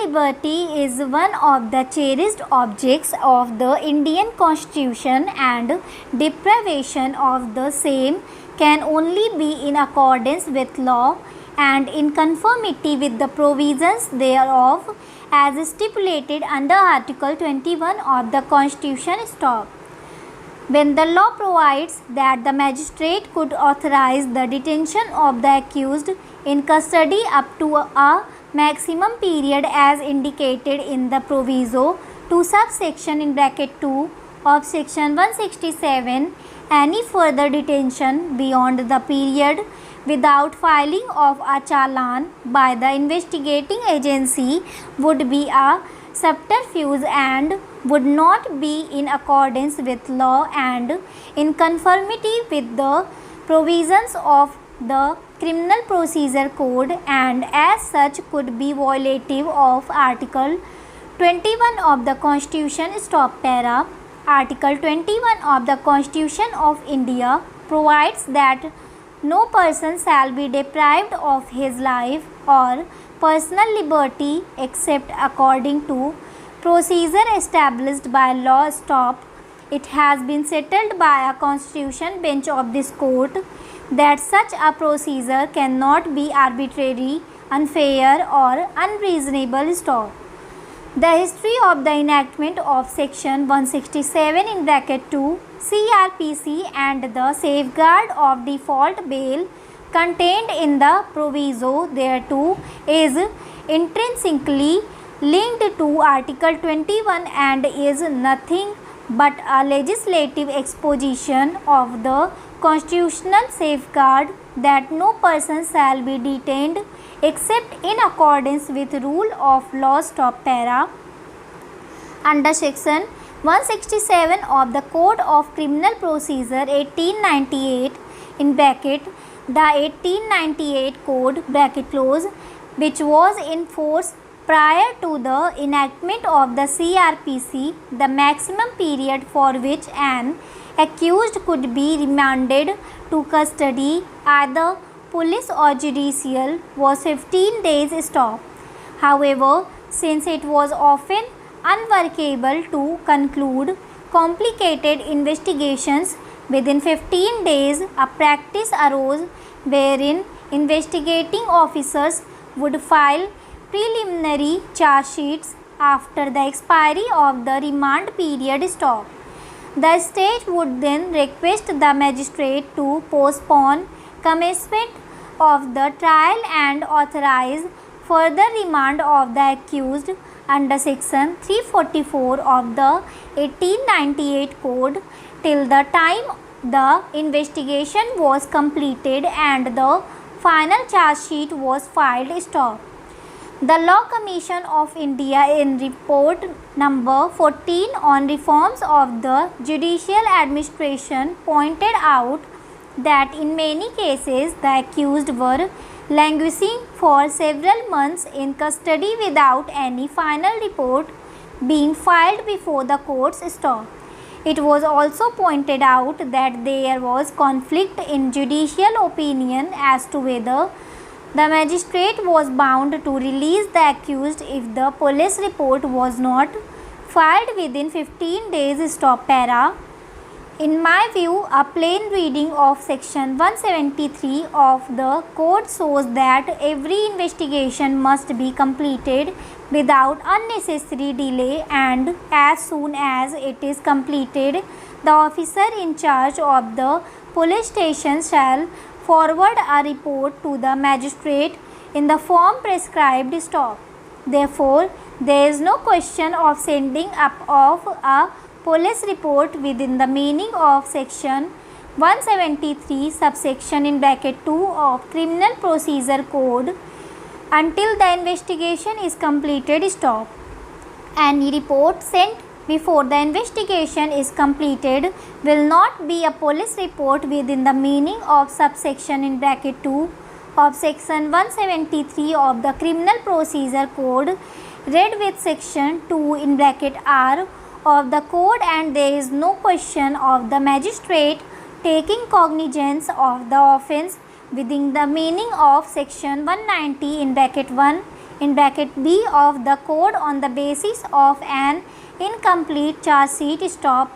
liberty is one of the cherished objects of the Indian Constitution, and deprivation of the same can only be in accordance with law and in conformity with the provisions thereof as stipulated under Article 21 of the Constitution. Stop. When the law provides that the magistrate could authorize the detention of the accused in custody up to a maximum period as indicated in the proviso to subsection in bracket 2 of section 167, any further detention beyond the period without filing of a challan by the investigating agency would be a subterfuge and would not be in accordance with law and in conformity with the provisions of the Criminal Procedure Code, and as such could be violative of Article 21 of the Constitution. Stop para. Article 21 of the Constitution of India provides that no person shall be deprived of his life or personal liberty except according to procedure established by law. Stop. It has been settled by a constitution bench of this court that such a procedure cannot be arbitrary, unfair or unreasonable. Stop. The history of the enactment of section 167 in bracket 2 CRPC and the safeguard of default bail contained in the proviso thereto is intrinsically linked to Article 21 and is nothing but a legislative exposition of the constitutional safeguard that no person shall be detained except in accordance with rule of law. Stop para. Under section 167 of the Code of Criminal Procedure 1898 in bracket the 1898 Code bracket close, which was in force prior to the enactment of the CRPC, the maximum period for which an accused could be remanded to custody, either police or judicial, was 15 days. Stop. However, since it was often unworkable to conclude complicated investigations within 15 days, a practice arose wherein investigating officers would file preliminary charge sheets after the expiry of the remand period. Stop. The state would then request the magistrate to postpone commencement of the trial and authorize further remand of the accused under section 344 of the 1898 Code till the time the investigation was completed and the final charge sheet was filed. Stop. The Law Commission of India in report number 14 on reforms of the judicial administration pointed out that in many cases the accused were languishing for several months in custody without any final report being filed before the courts. Stop. It was also pointed out that there was conflict in judicial opinion as to whether the magistrate was bound to release the accused if the police report was not filed within 15 days. Stop para. In my view, a plain reading of section 173 of the code shows that every investigation must be completed without unnecessary delay, and as soon as it is completed, the officer in charge of the police station shall forward a report to the magistrate in the form prescribed. Stop. Therefore, there is no question of sending up of a police report within the meaning of section 173 subsection in bracket 2 of Criminal Procedure Code until the investigation is completed. Stop. Any report sent before the investigation is completed will not be a police report within the meaning of subsection in bracket 2 of section 173 of the Criminal Procedure Code read with section 2 in bracket R of the code, and there is no question of the magistrate taking cognizance of the offence within the meaning of section 190 in bracket 1 in bracket B of the code on the basis of an incomplete charge sheet. Stop